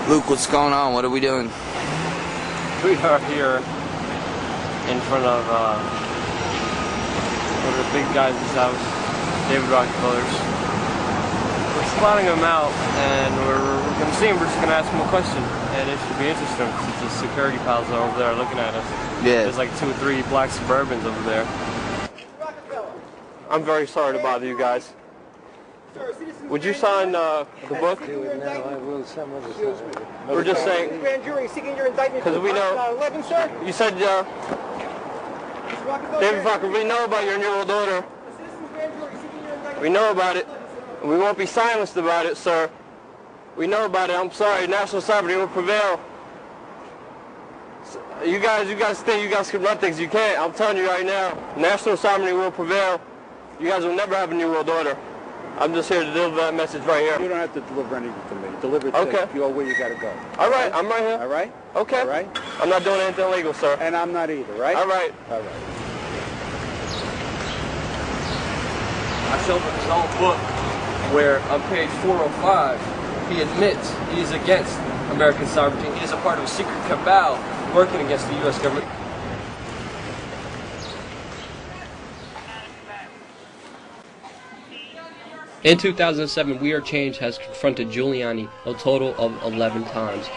Luke, what's going on? What are we doing? We are here in front of one of the big guys' house, David Rockefeller's. We're spotting him out, and we're going to see him. We're just going to ask him a question, and it should be interesting since the security pals are over there looking at us. Yeah. There's like 2 or 3 black Suburbans over there. I'm very sorry to bother you guys. Would you sign the book? We're just saying, because we know, you said, David Fokker, we know about your new daughter. We know about it. We won't be silenced about it, sir. We know about it. I'm sorry. National sovereignty will prevail. You guys think you guys can run things. You can't. I'm telling you right now. National sovereignty will prevail. You guys will never have a new world order. I'm just here to deliver that message right here. You don't have to deliver anything to me. Deliver it to you where you got to go. All right, I'm right here. All right? Okay. All right? I'm not doing anything illegal, sir. And I'm not either, right? All right. All right. I showed him his own book where on page 405 he admits he is against American sovereignty. He is a part of a secret cabal working against the U.S. government. In 2007, We Are Change has confronted Giuliani a total of 11 times.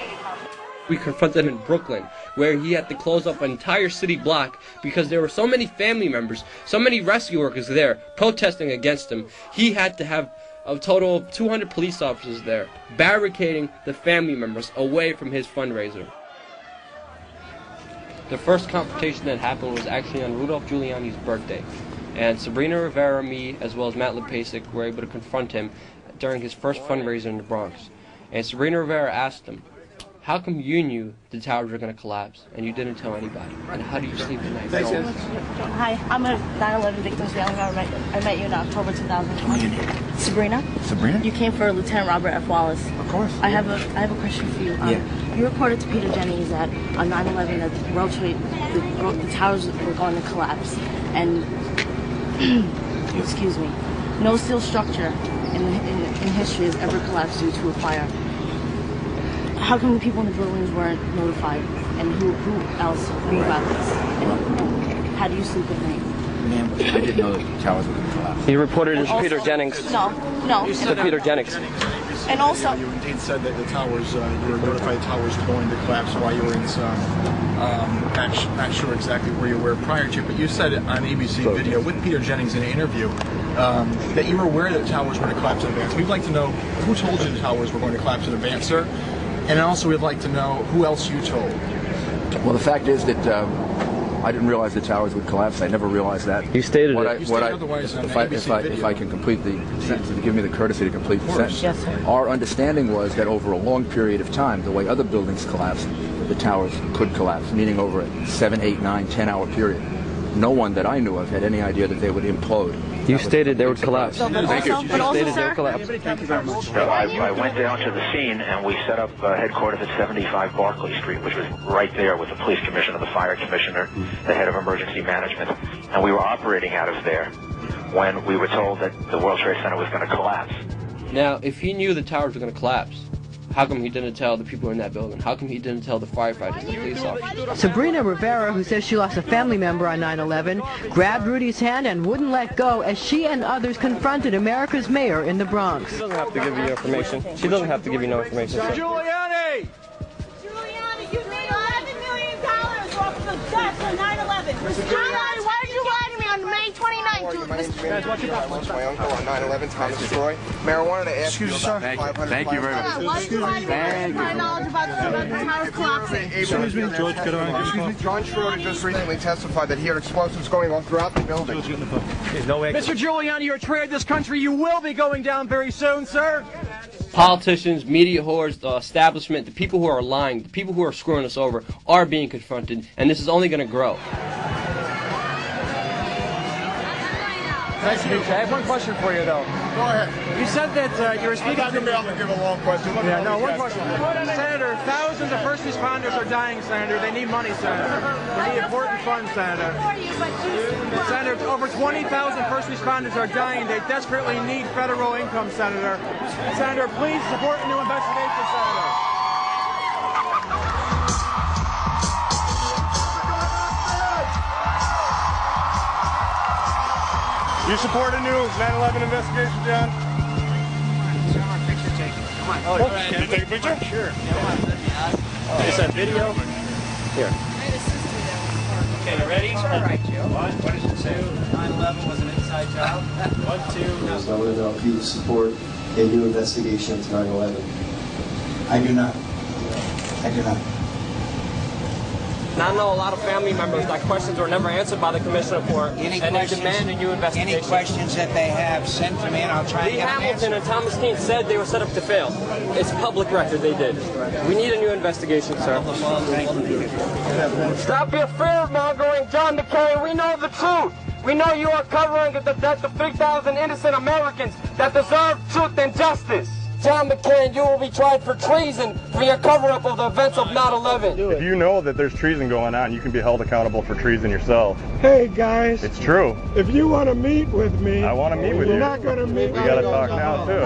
We confronted him in Brooklyn, where he had to close up an entire city block because there were so many family members, so many rescue workers there protesting against him. He had to have a total of 200 police officers there, barricading the family members away from his fundraiser. The first confrontation that happened was actually on Rudolph Giuliani's birthday. And Sabrina Rivera, me, as well as Matt Lepasic were able to confront him during his first fundraiser in the Bronx. And Sabrina Rivera asked him, how come you knew the towers were going to collapse and you didn't tell anybody? And how do you sleep at night? Hi, I'm a 9/11 victim's family member. I met you in October 2001. Sabrina? Sabrina? You came for Lieutenant Robert F. Wallace. Of course. I have a question for you. You reported to Peter Jennings that on 9/11 that the World Trade, the towers were going to collapse. And excuse me, no steel structure in history has ever collapsed due to a fire. How come the people in the buildings weren't notified? And who else knew about this? And how do you sleep at night? Ma'am, I didn't know that the towers were going to collapse. He reported it to Peter Jennings. No. To Peter Jennings. And also, you indeed said that the towers, you were notified the towers were going to collapse while you were in some, not sure exactly where you were prior to, but you said on ABC video with Peter Jennings in an interview that you were aware that the towers were going to collapse in advance. We'd like to know who told you the towers were going to collapse in advance, sir, and also we'd like to know who else you told. Well, the fact is that I didn't realize the towers would collapse. I never realized that. You stated If I can complete the sentence, to give me the courtesy to complete the sentence. yes, sir. Our understanding was that over a long period of time, the way other buildings collapse, the towers could collapse, meaning over a 7, 8, 9, 10-hour period. No one that I knew of had any idea that they would implode. You stated they would collapse. Thank you. But also, sir, Thank you very much. So I went down to the scene and we set up headquarters at 75 Barclay Street, which was right there with the police commissioner, the fire commissioner, the head of emergency management, and we were operating out of there when we were told that the World Trade Center was going to collapse. now, if he knew the towers were going to collapse, how come he didn't tell the people in that building? How come he didn't tell the firefighters, the police officers? Sabrina Rivera, who says she lost a family member on 9/11, grabbed Rudy's hand and wouldn't let go as she and others confronted America's mayor in the Bronx. She doesn't have to give you information. She doesn't have to give you no information. Giuliani! Giuliani, you made $11 million off of the deaths on 9/11. Why did you lie to me on May 29th? My uncle on 9/11, Thomas Troy. Mayor, I wanted to ask you about Thank you very much. Why did you lie to me? My knowledge about the towers collapsing. Excuse me, George, could I? Excuse me, John Schroeder just recently testified that he had explosives going on throughout the building. Mr. Giuliani, you're a traitor to this country. You will be going down very soon, sir. Politicians, media whores, the establishment, the people who are lying, the people who are screwing us over are being confronted, and this is only going to grow. Nice to meet you. I have one question for you, though. Go ahead. You said that you were speaking. I'm not going to be able to give a long question. Yeah, no, one question. Senator, thousands of first responders are dying, Senator. They need money, Senator. They need important funds, Senator. Senator, over 20,000 first responders are dying. They desperately need federal income, Senator. Senator, please support a new investigation, Senator. You support a new 9/11 investigation, John? Come on. Oh, can you take a picture? Sure. Is that video? Here. Okay, you ready? All right, Joe. What does it say? 9/11 was an inside job. 1, 2, no. So I want to know if you support a new investigation into 9/11. I do not. I do not. And I know a lot of family members that questions were never answered by the commission report, and they demand a new investigation. Any questions that they have, send to me and I'll try and get them Hamilton and Thomas Keane said they were set up to fail. It's public record they did. We need a new investigation, sir. Stop your fear-mongering, John McCain. We know the truth. We know you are covering the death of 3,000 innocent Americans that deserve truth and justice. John McCain, you will be tried for treason for your cover-up of the events of 9/11. If you know that there's treason going on, you can be held accountable for treason yourself. Hey guys, it's true. If you want to meet with me, I want to meet with you. You're not going to meet. We got to talk now too.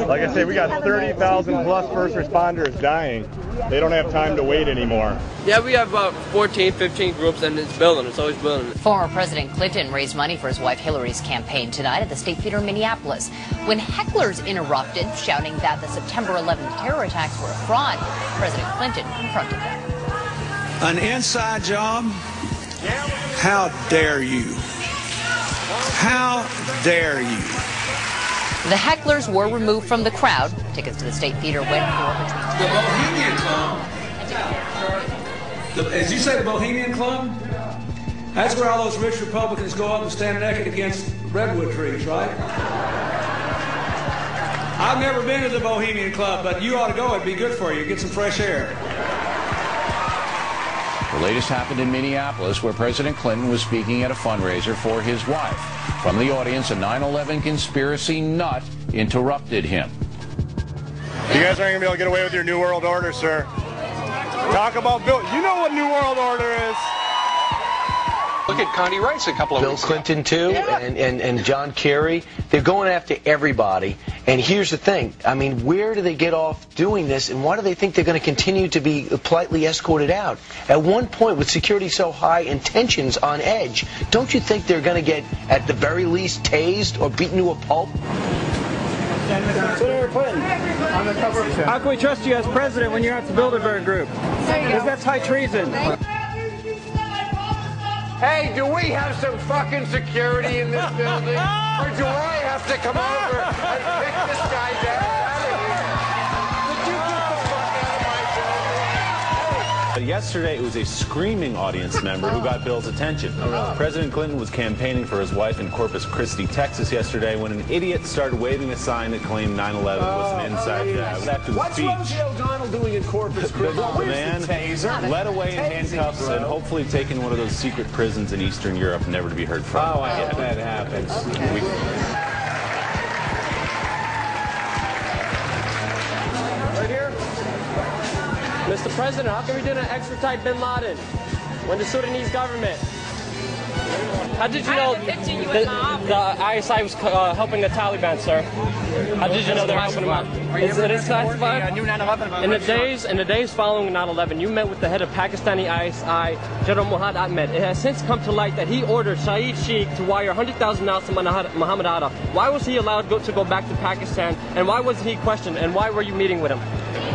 Like I say, we got 30,000 plus first responders dying. They don't have time to wait anymore. Yeah, we have about 14, 15 groups, and it's building. It's always building. Former President Clinton raised money for his wife Hillary's campaign tonight at the State Theater in Minneapolis when hecklers interrupted, shouting that the September 11th terror attacks were a fraud. President Clinton confronted them. An inside job? How dare you? How dare you? The hecklers were removed from the crowd. Tickets to the State Theater went for between The Bohemian Club? As you say, the Bohemian Club? That's where all those rich Republicans go up and stand naked against redwood trees, right? I've never been to the Bohemian Club, but you ought to go. It'd be good for you. Get some fresh air. The latest happened in Minneapolis, where President Clinton was speaking at a fundraiser for his wife. From the audience, a 9/11 conspiracy nut interrupted him. You guys aren't going to be able to get away with your New World Order, sir. Talk about Bill. You know what New World Order is. Look at Connie Rice a couple of Bill weeks Clinton, too, yeah. and John Kerry. They're going after everybody. And here's the thing. I mean, where do they get off doing this, and why do they think they're going to continue to be politely escorted out? At one point, with security so high and tensions on edge, don't you think they're going to get, at the very least, tased or beaten to a pulp? Senator Clinton, on the cover of how can we trust you as president when you're at the Bilderberg Group? Because that's high treason. Hey, do we have some fucking security in this building? Or do I have to come over and pick this guy down out of here? Would you get the fuck out of my building? Yesterday, it was a screaming audience member who got Bill's attention. President Clinton was campaigning for his wife in Corpus Christi, Texas yesterday when an idiot started waving a sign that claimed 9/11 was an inside job. After the What's speech, Rosie O'Donnell doing in Corpus Christi? the man led away in handcuffs and hopefully taken one of those secret prisons in Eastern Europe, never to be heard from. Oh, I hope that happens. Right here. Mr. President, how can we didn't extradite bin Laden when the Sudanese government? How did you know the ISI was helping the Taliban, sir? How did you know they're helping them out? Is it classified? In the days following 9/11, you met with the head of Pakistani ISI, General Muhammad Ahmed. It has since come to light that he ordered Shahid Sheikh to wire $100,000 to Muhammad Atta. Why was he allowed to go back to Pakistan, and why was he questioned, and why were you meeting with him?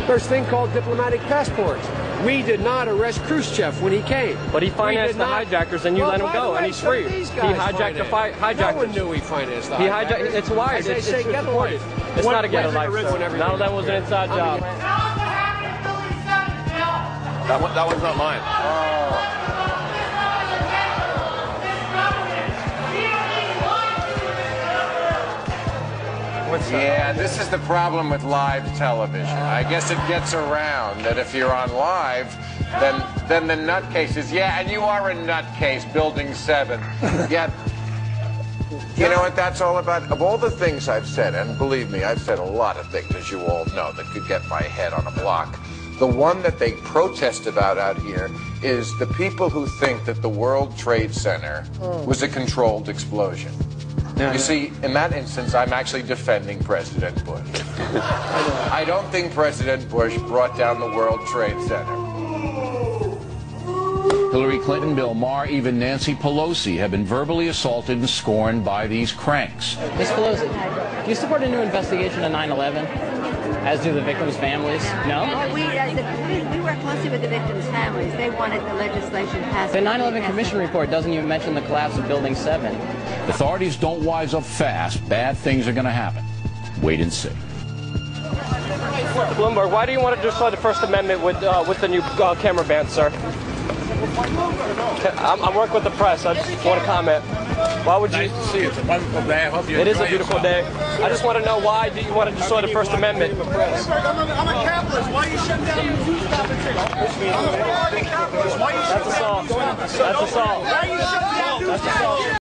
There's a thing called diplomatic passports. We did not arrest Khrushchev when he came. But he financed the hijackers, and you let him go, and he's free. He hijacked the hijackers. No one knew he financed the hijackers. He hijacked. It's wired. It's get a life. It's not a get a life, sir. Now that was an inside job. That one's not mine. Yeah, this is the problem with live television. I guess it gets around that if you're on live, then the nutcase is, yeah, and you are a nutcase, Building 7. Yeah. You know what that's all about? Of all the things I've said, and believe me, I've said a lot of things, as you all know, that could get my head on a block. The one that they protest about out here is the people who think that the World Trade Center was a controlled explosion. You see, in that instance, I'm actually defending President Bush. I don't think President Bush brought down the World Trade Center. Hillary Clinton, Bill Maher, even Nancy Pelosi have been verbally assaulted and scorned by these cranks. Ms. Pelosi, do you support a new investigation of 9/11, as do the victims' families? No? Well, we work closely with the victims' families. They wanted the legislation passed. The 9/11 Commission report doesn't even mention the collapse of Building 7. If authorities don't wise up fast, bad things are going to happen. Wait and see. Bloomberg, why do you want to destroy the First Amendment with the new camera ban, sir? I'm working with the press. I just want to comment. Why would you? Nice to see you. It's a wonderful day. I hope you It is a enjoy beautiful yourself. day. I just want to know, why do you want to destroy the First Amendment? I'm a capitalist. Why are you shutting down the news competition? I'm a capitalist. Why are you shutting down the news competition? That's assault. Why are you shutting down the news competition?